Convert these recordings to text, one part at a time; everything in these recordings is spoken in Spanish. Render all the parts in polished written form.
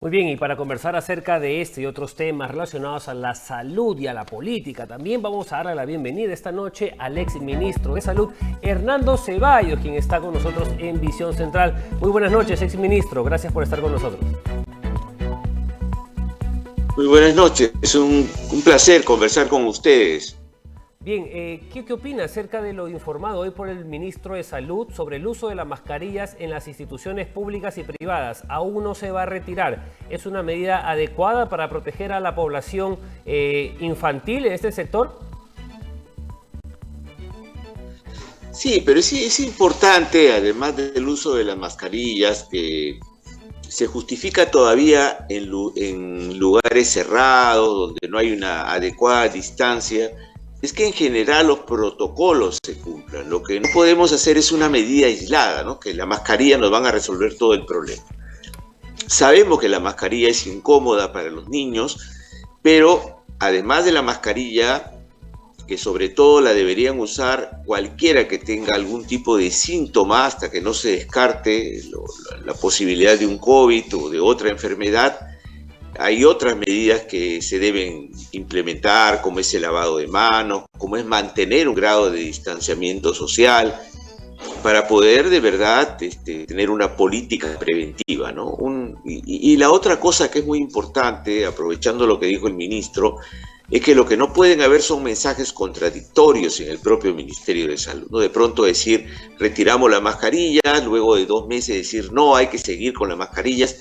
Muy bien, y para conversar acerca de este y otros temas relacionados a la salud y a la política, también vamos a darle la bienvenida esta noche al ex ministro de Salud, Hernando Ceballos, quien está con nosotros en Visión Central. Muy buenas noches, ex ministro. Gracias por estar con nosotros. Muy buenas noches, es un placer conversar con ustedes. Bien, ¿qué opina acerca de lo informado hoy por el ministro de Salud sobre el uso de las mascarillas en las instituciones públicas y privadas? Aún no se va a retirar. ¿Es una medida adecuada para proteger a la población infantil en este sector? Sí, pero sí es importante, además del uso de las mascarillas, que se justifica todavía en lugares cerrados, donde no hay una adecuada distancia, es que en general los protocolos se cumplan. Lo que no podemos hacer es una medida aislada, ¿no? Que la mascarilla nos van a resolver todo el problema. Sabemos que la mascarilla es incómoda para los niños, pero además de la mascarilla, que sobre todo la deberían usar cualquiera que tenga algún tipo de síntoma hasta que no se descarte la posibilidad de un COVID o de otra enfermedad, hay otras medidas que se deben implementar, como es el lavado de manos, como es mantener un grado de distanciamiento social, para poder de verdad tener una política preventiva, ¿no? Y la otra cosa que es muy importante, aprovechando lo que dijo el ministro, es que lo que no pueden haber son mensajes contradictorios en el propio Ministerio de Salud, ¿no? De pronto decir, retiramos la mascarilla, luego de 2 meses decir, no, hay que seguir con las mascarillas.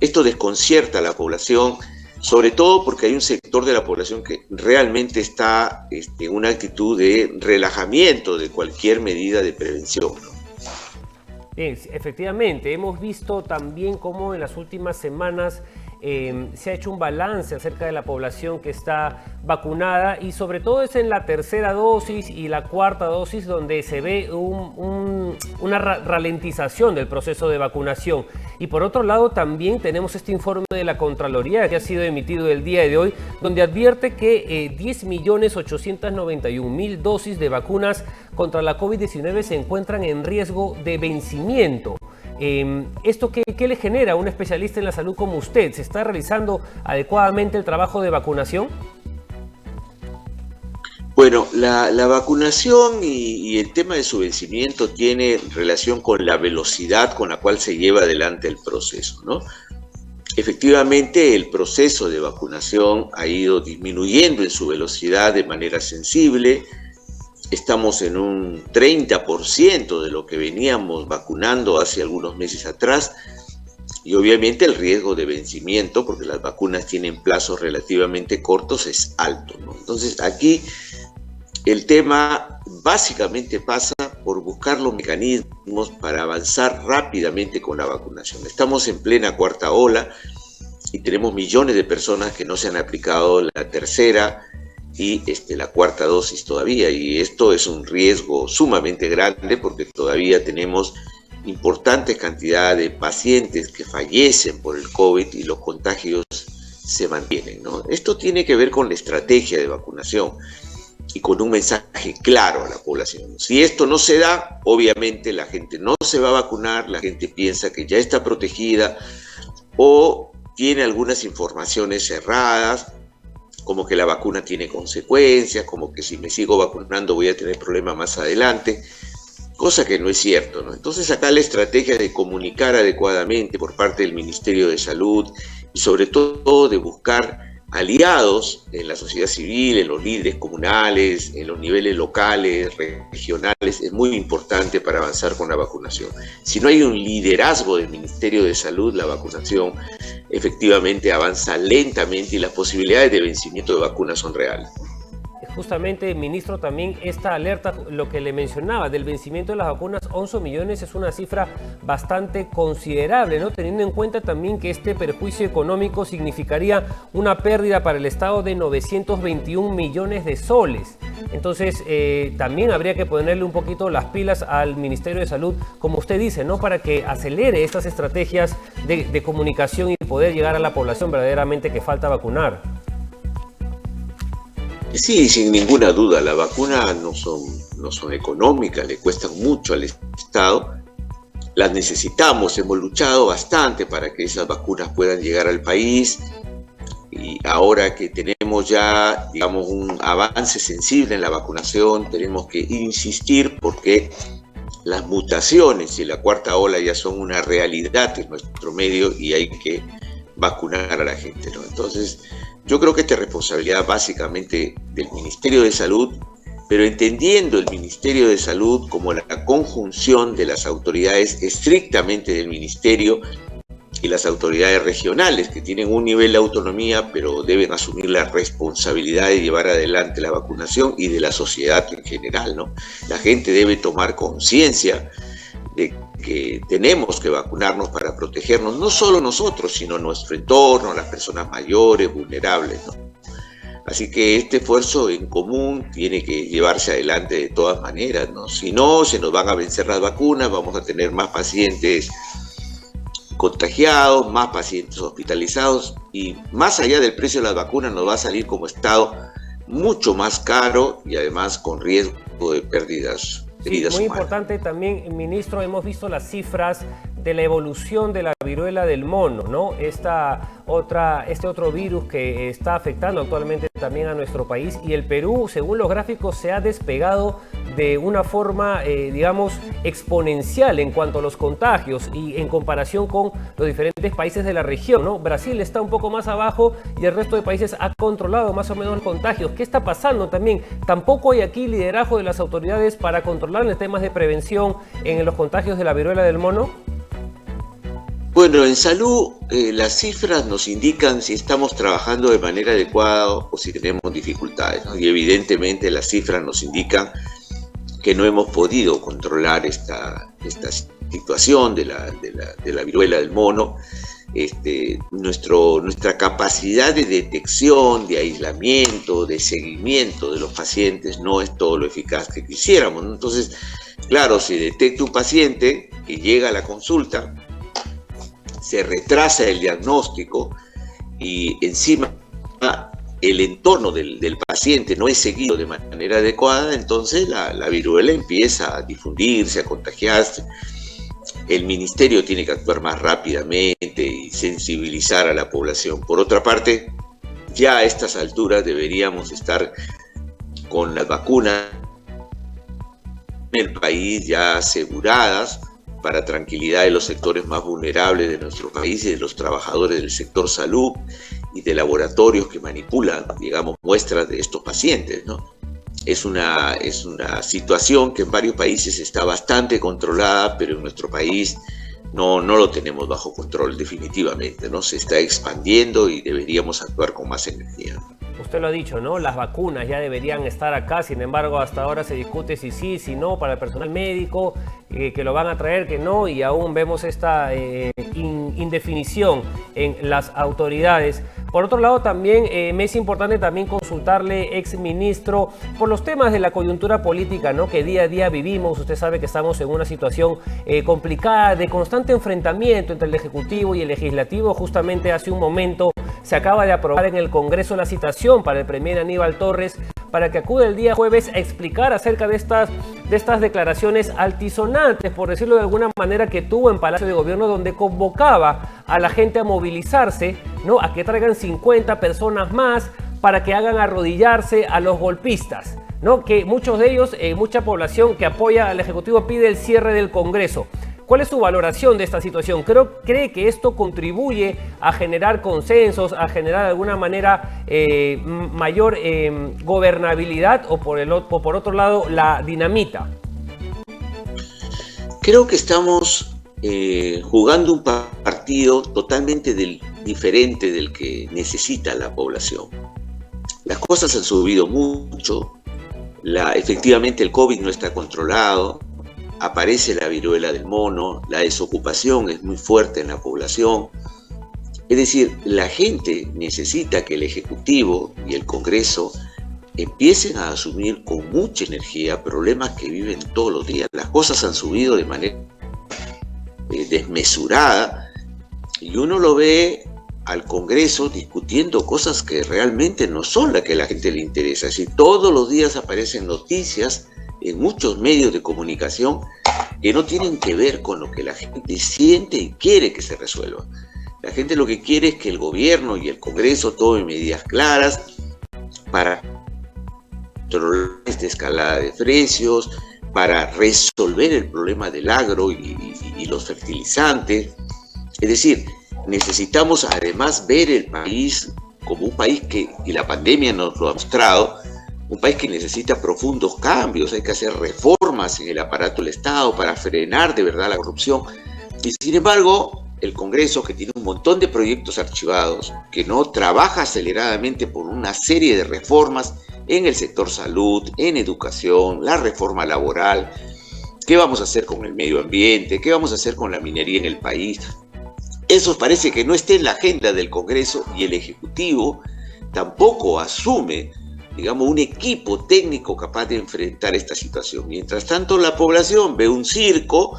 Esto desconcierta a la población, sobre todo porque hay un sector de la población que realmente está en una actitud de relajamiento de cualquier medida de prevención, ¿no? Bien, efectivamente, hemos visto también cómo en las últimas semanas se ha hecho un balance acerca de la población que está vacunada y sobre todo es en la tercera dosis y la cuarta dosis donde se ve una ralentización del proceso de vacunación. Y por otro lado también tenemos este informe de la Contraloría que ha sido emitido el día de hoy, donde advierte que 10.891.000 dosis de vacunas contra la COVID-19 se encuentran en riesgo de vencimiento. ¿Esto qué le genera a un especialista en la salud como usted? ¿Se está realizando adecuadamente el trabajo de vacunación? Bueno, la vacunación y el tema de su vencimiento tiene relación con la velocidad con la cual se lleva adelante el proceso, ¿no? Efectivamente, el proceso de vacunación ha ido disminuyendo en su velocidad de manera sensible. Estamos en un 30% de lo que veníamos vacunando hace algunos meses atrás y obviamente el riesgo de vencimiento, porque las vacunas tienen plazos relativamente cortos, es alto, ¿no? Entonces aquí el tema básicamente pasa por buscar los mecanismos para avanzar rápidamente con la vacunación. Estamos en plena cuarta ola y tenemos millones de personas que no se han aplicado la tercera y la cuarta dosis todavía, y esto es un riesgo sumamente grande porque todavía tenemos importantes cantidades de pacientes que fallecen por el COVID y los contagios se mantienen, ¿no? Esto tiene que ver con la estrategia de vacunación y con un mensaje claro a la población. Si esto no se da, obviamente la gente no se va a vacunar, la gente piensa que ya está protegida o tiene algunas informaciones cerradas, como que la vacuna tiene consecuencias, como que si me sigo vacunando voy a tener problemas más adelante, cosa que no es cierto, ¿no? Entonces acá la estrategia de comunicar adecuadamente por parte del Ministerio de Salud y sobre todo de buscar aliados en la sociedad civil, en los líderes comunales, en los niveles locales, regionales, es muy importante para avanzar con la vacunación. Si no hay un liderazgo del Ministerio de Salud, la vacunación efectivamente avanza lentamente y las posibilidades de vencimiento de vacunas son reales. Justamente, ministro, también esta alerta, lo que le mencionaba, del vencimiento de las vacunas, 11 millones es una cifra bastante considerable, ¿no? Teniendo en cuenta también que este perjuicio económico significaría una pérdida para el Estado de 921 millones de soles. Entonces, también habría que ponerle un poquito las pilas al Ministerio de Salud, como usted dice, ¿no? Para que acelere estas estrategias de comunicación y poder llegar a la población verdaderamente que falta vacunar. Sí, sin ninguna duda, las vacunas no son económicas, le cuestan mucho al Estado las necesitamos, hemos luchado bastante para que esas vacunas puedan llegar al país, y ahora que tenemos ya, digamos, un avance sensible en la vacunación, tenemos que insistir porque las mutaciones y la cuarta ola ya son una realidad en nuestro medio y hay que vacunar a la gente, ¿no? Entonces, yo creo que esta es responsabilidad básicamente del Ministerio de Salud, pero entendiendo el Ministerio de Salud como la conjunción de las autoridades estrictamente del Ministerio y las autoridades regionales, que tienen un nivel de autonomía, pero deben asumir la responsabilidad de llevar adelante la vacunación, y de la sociedad en general, ¿no? La gente debe tomar conciencia de que tenemos que vacunarnos para protegernos, no solo nosotros, sino nuestro entorno, las personas mayores, vulnerables, ¿no? Así que este esfuerzo en común tiene que llevarse adelante de todas maneras, ¿no? Si no, se nos van a vencer las vacunas, vamos a tener más pacientes contagiados, más pacientes hospitalizados, y más allá del precio de las vacunas nos va a salir como Estado mucho más caro y además con riesgo de pérdidas. Sí, muy importante también, ministro, hemos visto las cifras de la evolución de la viruela del mono, ¿no? Este otro virus que está afectando actualmente también a nuestro país, y el Perú, según los gráficos, se ha despegado de una forma, digamos, exponencial en cuanto a los contagios y en comparación con los diferentes países de la región, ¿no? Brasil está un poco más abajo y el resto de países ha controlado más o menos los contagios. ¿Qué está pasando también? Tampoco hay aquí liderazgo de las autoridades para controlar los temas de prevención en los contagios de la viruela del mono. Bueno, en salud las cifras nos indican si estamos trabajando de manera adecuada o si tenemos dificultades, ¿no? Y evidentemente las cifras nos indican que no hemos podido controlar esta situación de la viruela del mono. Nuestra capacidad de detección, de aislamiento, de seguimiento de los pacientes no es todo lo eficaz que quisiéramos, ¿no? Entonces, claro, si detecta un paciente que llega a la consulta, se retrasa el diagnóstico y encima el entorno del paciente no es seguido de manera adecuada, entonces la viruela empieza a difundirse, a contagiarse. El ministerio tiene que actuar más rápidamente y sensibilizar a la población. Por otra parte, ya a estas alturas deberíamos estar con las vacunas en el país ya aseguradas, para tranquilidad de los sectores más vulnerables de nuestro país y de los trabajadores del sector salud y de laboratorios que manipulan, digamos, muestras de estos pacientes, ¿no? Es una situación que en varios países está bastante controlada, pero en nuestro país no lo tenemos bajo control definitivamente, ¿no? Se está expandiendo y deberíamos actuar con más energía. Usted lo ha dicho, ¿no? Las vacunas ya deberían estar acá, sin embargo, hasta ahora se discute si sí, si no, para el personal médico, que lo van a traer, que no, y aún vemos esta indefinición en las autoridades. Por otro lado, también me es importante también consultarle, ex ministro, por los temas de la coyuntura política, ¿no? Que día a día vivimos. Usted sabe que estamos en una situación complicada, de constante enfrentamiento entre el Ejecutivo y el Legislativo. Justamente hace un momento se acaba de aprobar en el Congreso la citación para el premier Aníbal Torres para que acude el día jueves a explicar acerca de estas declaraciones altisonantes, por decirlo de alguna manera, que tuvo en Palacio de Gobierno, donde convocaba a la gente a movilizarse, ¿no? A que traigan 50 personas más para que hagan arrodillarse a los golpistas, ¿no? Que muchos de ellos, mucha población que apoya al Ejecutivo, pide el cierre del Congreso. ¿Cuál es su valoración de esta situación? ¿Cree que esto contribuye a generar consensos, a generar de alguna manera mayor gobernabilidad, o por otro lado la dinamita? Creo que estamos jugando un partido totalmente diferente del que necesita la población. Las cosas han subido mucho, efectivamente el COVID no está controlado, aparece la viruela del mono, la desocupación es muy fuerte en la población. Es decir, la gente necesita que el Ejecutivo y el Congreso empiecen a asumir con mucha energía problemas que viven todos los días. Las cosas han subido de manera desmesurada y uno lo ve al Congreso discutiendo cosas que realmente no son las que a la gente le interesa. Es decir, todos los días aparecen noticias en muchos medios de comunicación que no tienen que ver con lo que la gente siente y quiere que se resuelva. La gente lo que quiere es que el gobierno y el Congreso tomen medidas claras para controlar esta escalada de precios, para resolver el problema del agro y los fertilizantes. Es decir, necesitamos además ver el país como un país que, y la pandemia nos lo ha mostrado, un país que necesita profundos cambios. Hay que hacer reformas en el aparato del Estado para frenar de verdad la corrupción. Y sin embargo, el Congreso, que tiene un montón de proyectos archivados, que no trabaja aceleradamente por una serie de reformas en el sector salud, en educación, la reforma laboral, qué vamos a hacer con el medio ambiente, qué vamos a hacer con la minería en el país. Eso parece que no esté en la agenda del Congreso, y el Ejecutivo tampoco asume, digamos, un equipo técnico capaz de enfrentar esta situación. Mientras tanto, la población ve un circo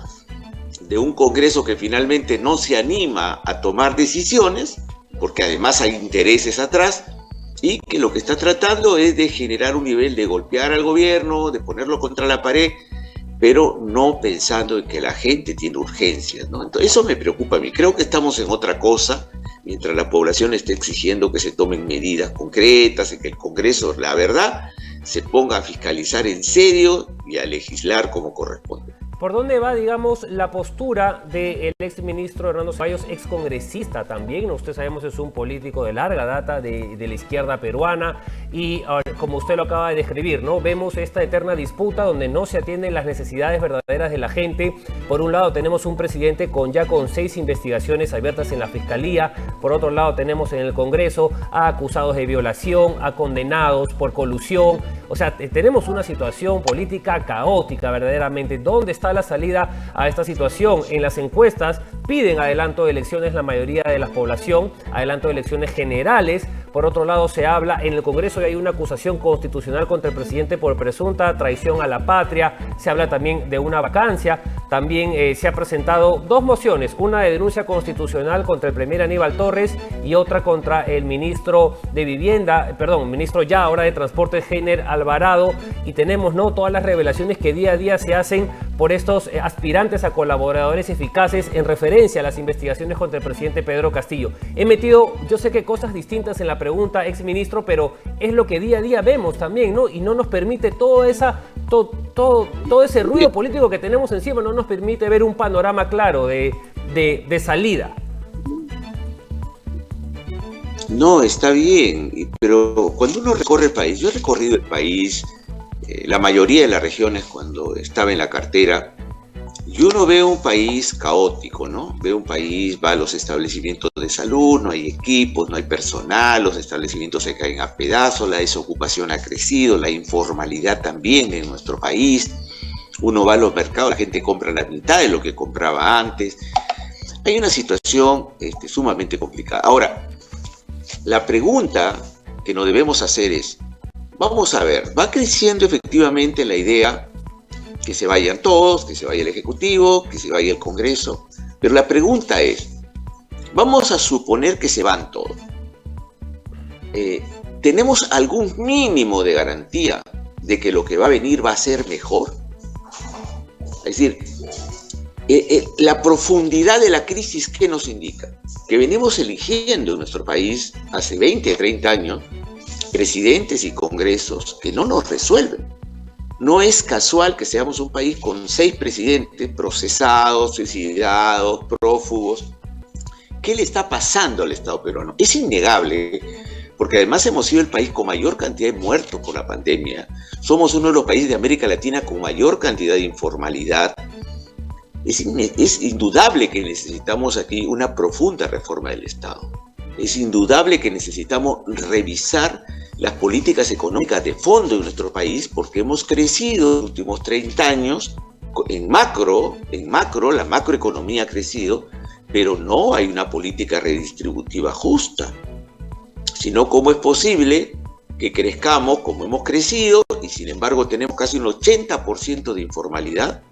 de un Congreso que finalmente no se anima a tomar decisiones, porque además hay intereses atrás, y que lo que está tratando es de generar un nivel de golpear al gobierno, de ponerlo contra la pared, pero no pensando en que la gente tiene urgencias, ¿no? Entonces, eso me preocupa a mí. Creo que estamos en otra cosa, mientras la población esté exigiendo que se tomen medidas concretas, y que el Congreso, la verdad, se ponga a fiscalizar en serio y a legislar como corresponde. ¿Por dónde va, digamos, la postura del exministro Hernando Ceballos, excongresista también? Usted sabemos es un político de larga data de la izquierda peruana y como usted lo acaba de describir, ¿no? Vemos esta eterna disputa donde no se atienden las necesidades verdaderas de la gente. Por un lado tenemos un presidente con 6 investigaciones abiertas en la Fiscalía. Por otro lado tenemos en el Congreso a acusados de violación, a condenados por colusión. O sea, tenemos una situación política caótica verdaderamente. ¿Dónde está la salida a esta situación? En las encuestas piden adelanto de elecciones la mayoría de la población, adelanto de elecciones generales. Por otro lado, se habla en el Congreso y hay una acusación constitucional contra el presidente por presunta traición a la patria. Se habla también de una vacancia. También se ha presentado 2 mociones, una de denuncia constitucional contra el premier Aníbal Torres y otra contra el ministro de Vivienda, ministro ya ahora de Transporte, Heiner Alvarado. Y tenemos, ¿no?, todas las revelaciones que día a día se hacen por estos aspirantes a colaboradores eficaces en referencia a las investigaciones contra el presidente Pedro Castillo. He metido, yo sé que cosas distintas en la pregunta, exministro, pero es lo que día a día vemos también, ¿no? Y no nos permite todo ese ruido político que tenemos encima, no nos permite ver un panorama claro de salida. No, está bien, pero cuando uno recorre el país, yo he recorrido el país, la mayoría de las regiones cuando estaba en la cartera, y uno ve un país caótico, ¿no? Ve un país, va a los establecimientos de salud, no hay equipos, no hay personal, los establecimientos se caen a pedazos, la desocupación ha crecido, la informalidad también en nuestro país. Uno va a los mercados, la gente compra la mitad de lo que compraba antes. Hay una situación sumamente complicada. Ahora, la pregunta que nos debemos hacer es, vamos a ver, va creciendo efectivamente la idea que se vayan todos, que se vaya el Ejecutivo, que se vaya el Congreso, pero la pregunta es, vamos a suponer que se van todos. ¿Tenemos algún mínimo de garantía de que lo que va a venir va a ser mejor? Es decir, la profundidad de la crisis, ¿qué nos indica? Que venimos eligiendo en nuestro país hace 20, 30 años presidentes y congresos que no nos resuelven. No es casual que seamos un país con 6 presidentes procesados, suicidados, prófugos. ¿Qué le está pasando al Estado peruano? Es innegable, porque además hemos sido el país con mayor cantidad de muertos por la pandemia. Somos uno de los países de América Latina con mayor cantidad de informalidad. Es indudable que necesitamos aquí una profunda reforma del Estado. Es indudable que necesitamos revisar las políticas económicas de fondo en nuestro país, porque hemos crecido en los últimos 30 años en macro, la macroeconomía ha crecido, pero no hay una política redistributiva justa. Sino, ¿cómo es posible que crezcamos como hemos crecido y sin embargo tenemos casi un 80% de informalidad?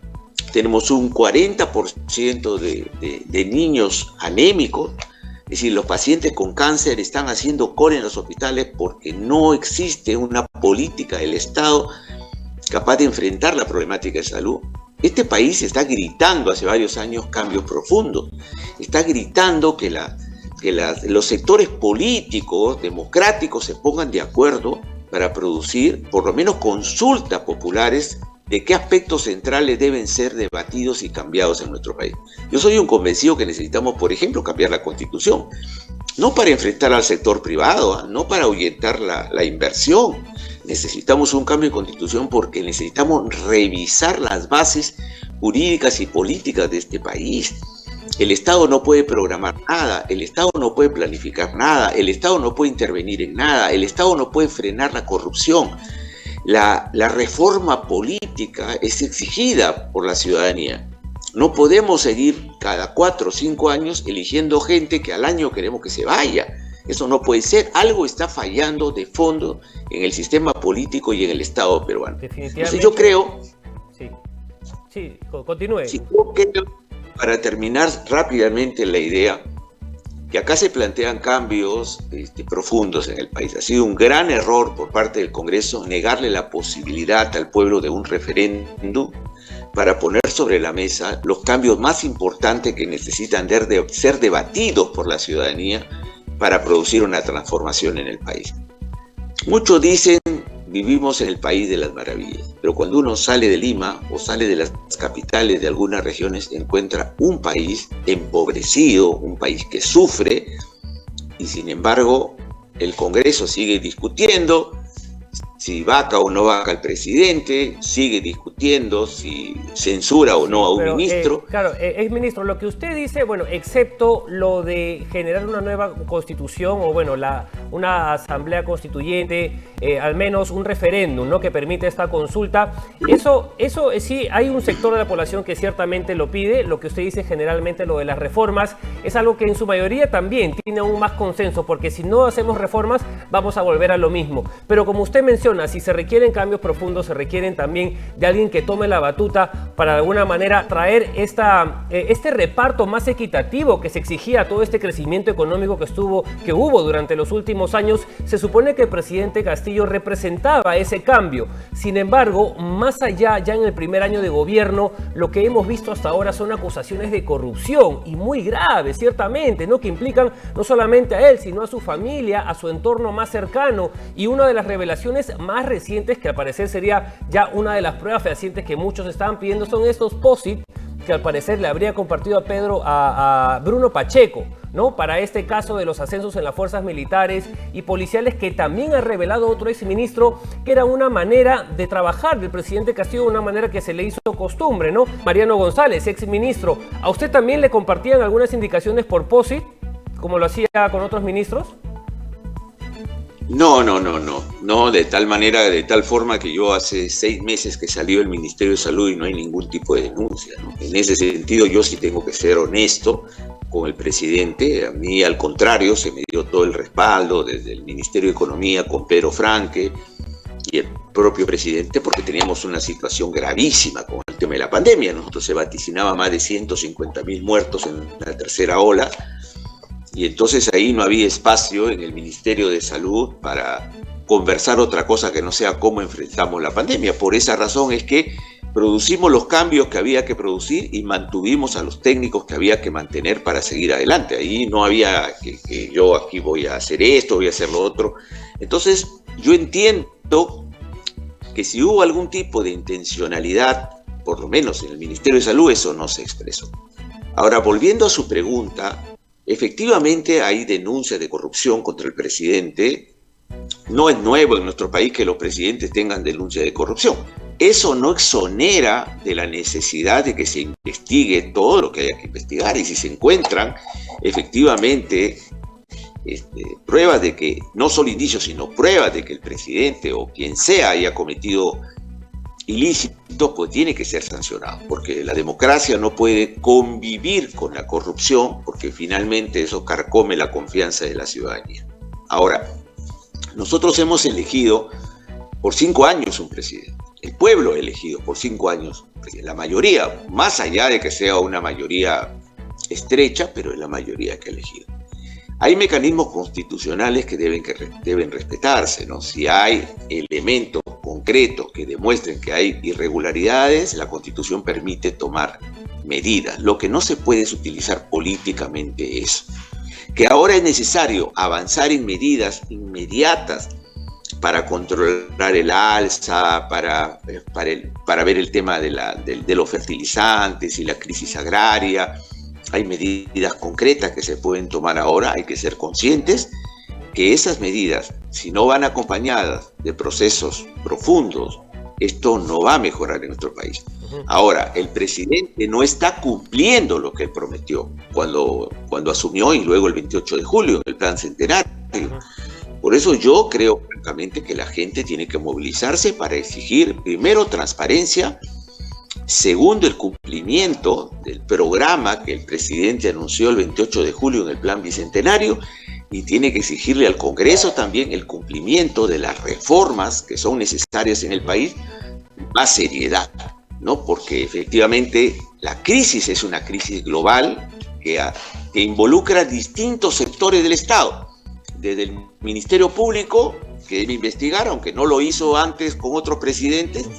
Tenemos un 40% de niños anémicos. Es decir, los pacientes con cáncer están haciendo cola en los hospitales porque no existe una política del Estado capaz de enfrentar la problemática de salud. Este país está gritando hace varios años cambios profundos. Está gritando que los sectores políticos, democráticos, se pongan de acuerdo para producir por lo menos consultas populares de qué aspectos centrales deben ser debatidos y cambiados en nuestro país. Yo soy un convencido que necesitamos, por ejemplo, cambiar la Constitución. No para enfrentar al sector privado, no para ahuyentar la inversión. Necesitamos un cambio de Constitución porque necesitamos revisar las bases jurídicas y políticas de este país. El Estado no puede programar nada, el Estado no puede planificar nada, el Estado no puede intervenir en nada, el Estado no puede frenar la corrupción. La reforma política es exigida por la ciudadanía. No podemos seguir cada 4 o 5 años eligiendo gente que al año queremos que se vaya. Eso no puede ser. Algo está fallando de fondo en el sistema político y en el Estado peruano. Definitivamente. Entonces yo creo... Sí, continúe. Sí, yo creo, para terminar rápidamente la idea, que acá se plantean cambios profundos en el país. Ha sido un gran error por parte del Congreso negarle la posibilidad al pueblo de un referéndum para poner sobre la mesa los cambios más importantes que necesitan ser debatidos por la ciudadanía para producir una transformación en el país. Muchos dicen, vivimos en el país de las maravillas, pero cuando uno sale de Lima o sale de las capitales de algunas regiones, encuentra un país empobrecido, un país que sufre, y sin embargo el Congreso sigue discutiendo si vaca o no vaca al presidente, sigue discutiendo si censura o no a un ministro. Claro, exministro, lo que usted dice, bueno, excepto lo de generar una nueva constitución o bueno, una asamblea constituyente, al menos un referéndum, ¿no?, que permite esta consulta, eso sí, hay un sector de la población que ciertamente lo pide. Lo que usted dice generalmente, lo de las reformas, es algo que en su mayoría también tiene aún más consenso, porque si no hacemos reformas vamos a volver a lo mismo. Pero como usted menciona, si se requieren cambios profundos, se requieren también de alguien que tome la batuta para de alguna manera traer este reparto más equitativo que se exigía a todo este crecimiento económico que hubo durante los últimos años. Se supone que el presidente Castillo representaba ese cambio. Sin embargo, más allá, ya en el primer año de gobierno, lo que hemos visto hasta ahora son acusaciones de corrupción, y muy graves, ciertamente, ¿no?, que implican no solamente a él, sino a su familia, a su entorno más cercano. Y una de las revelaciones más recientes, que al parecer sería ya una de las pruebas fehacientes que muchos estaban pidiendo, son estos POSIT que al parecer le habría compartido a Bruno Pacheco, ¿no?, para este caso de los ascensos en las fuerzas militares y policiales, que también ha revelado otro exministro que era una manera de trabajar del presidente Castillo, una manera que se le hizo costumbre, ¿no? Mariano González, exministro, ¿a usted también le compartían algunas indicaciones por POSIT, como lo hacía con otros ministros? No, de tal manera, de tal forma que yo hace 6 meses que salió el Ministerio de Salud y no hay ningún tipo de denuncia, ¿no? En ese sentido yo sí tengo que ser honesto con el presidente. A mí, al contrario, se me dio todo el respaldo desde el Ministerio de Economía con Pedro Franque y el propio presidente, porque teníamos una situación gravísima con el tema de la pandemia. Nosotros se vaticinaba más de 150.000 muertos en la tercera ola. Y entonces ahí no había espacio en el Ministerio de Salud para conversar otra cosa que no sea cómo enfrentamos la pandemia. Por esa razón es que producimos los cambios que había que producir y mantuvimos a los técnicos que había que mantener para seguir adelante. Ahí no había que yo aquí voy a hacer esto, voy a hacer lo otro. Entonces yo entiendo que si hubo algún tipo de intencionalidad, por lo menos en el Ministerio de Salud, eso no se expresó. Ahora, volviendo a su pregunta, efectivamente hay denuncias de corrupción contra el presidente. No es nuevo en nuestro país que los presidentes tengan denuncias de corrupción. Eso no exonera de la necesidad de que se investigue todo lo que haya que investigar, y si se encuentran efectivamente pruebas de que, no solo indicios, sino pruebas de que el presidente o quien sea haya cometido ilícito, pues tiene que ser sancionado, porque la democracia no puede convivir con la corrupción, porque finalmente eso carcome la confianza de la ciudadanía. Ahora, nosotros hemos elegido por 5 años un presidente. El pueblo ha elegido por 5 años la mayoría, más allá de que sea una mayoría estrecha, pero es la mayoría que ha elegido. Hay mecanismos constitucionales que deben respetarse, ¿no? Si hay elementos con concretos que demuestren que hay irregularidades, la Constitución permite tomar medidas. Lo que no se puede es utilizar políticamente eso. Que ahora es necesario avanzar en medidas inmediatas para controlar el alza, para ver el tema de los fertilizantes y la crisis agraria. Hay medidas concretas que se pueden tomar ahora, hay que ser conscientes que esas medidas, si no van acompañadas de procesos profundos, esto no va a mejorar en nuestro país. Ahora, el presidente no está cumpliendo lo que él prometió cuando asumió, y luego el 28 de julio, el plan centenario. Por eso yo creo francamente que la gente tiene que movilizarse para exigir, primero, transparencia, segundo, el cumplimiento del programa que el presidente anunció el 28 de julio en el plan bicentenario, y tiene que exigirle al Congreso también el cumplimiento de las reformas que son necesarias en el país, más seriedad, ¿no? Porque efectivamente la crisis es una crisis global que involucra distintos sectores del Estado, desde el Ministerio Público, que debe investigar, aunque no lo hizo antes con otros presidentes.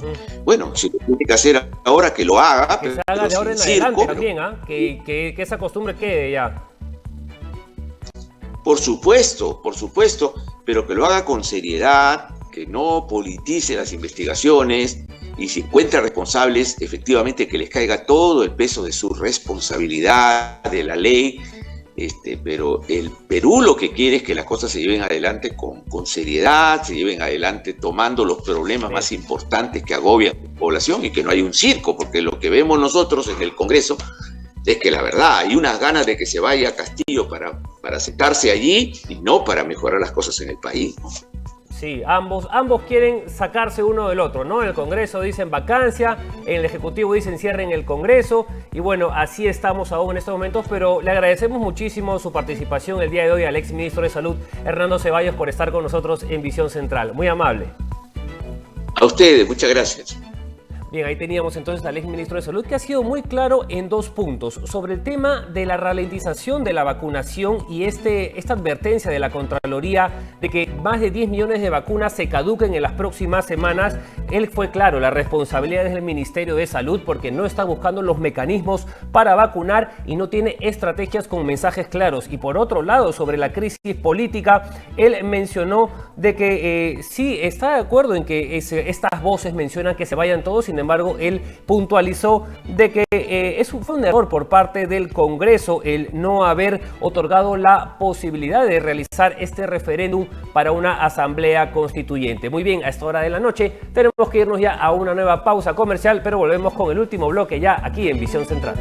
Bueno, si lo tiene que hacer ahora, que lo haga. Que se haga de ahora en adelante también, que esa costumbre quede ya. Por supuesto, pero que lo haga con seriedad, que no politice las investigaciones, y si encuentra responsables, efectivamente que les caiga todo el peso de su responsabilidad, de la ley. Pero el Perú lo que quiere es que las cosas se lleven adelante con seriedad, se lleven adelante tomando los problemas más importantes que agobian a la población, y que no hay un circo, porque lo que vemos nosotros en el Congreso es que la verdad hay unas ganas de que se vaya a Castillo para sentarse allí y no para mejorar las cosas en el país, ¿no? Sí, ambos quieren sacarse uno del otro, ¿no? En el Congreso dicen vacancia, en el Ejecutivo dicen cierren el Congreso, y bueno, así estamos aún en estos momentos, pero le agradecemos muchísimo su participación el día de hoy al exministro de Salud, Hernando Ceballos, por estar con nosotros en Visión Central. Muy amable. A ustedes, muchas gracias. Bien, ahí teníamos entonces al exministro de Salud, que ha sido muy claro en dos puntos sobre el tema de la ralentización de la vacunación y esta advertencia de la Contraloría de que más de 10 millones de vacunas se caduquen en las próximas semanas. Él fue claro, la responsabilidad es del Ministerio de Salud, porque no está buscando los mecanismos para vacunar y no tiene estrategias con mensajes claros. Y por otro lado, sobre la crisis política, él mencionó de que sí está de acuerdo en que estas voces mencionan que se vayan todos. Sin embargo, él puntualizó de que fue un error por parte del Congreso el no haber otorgado la posibilidad de realizar este referéndum para una asamblea constituyente. Muy bien, a esta hora de la noche tenemos que irnos ya a una nueva pausa comercial, pero volvemos con el último bloque ya aquí en Visión Central.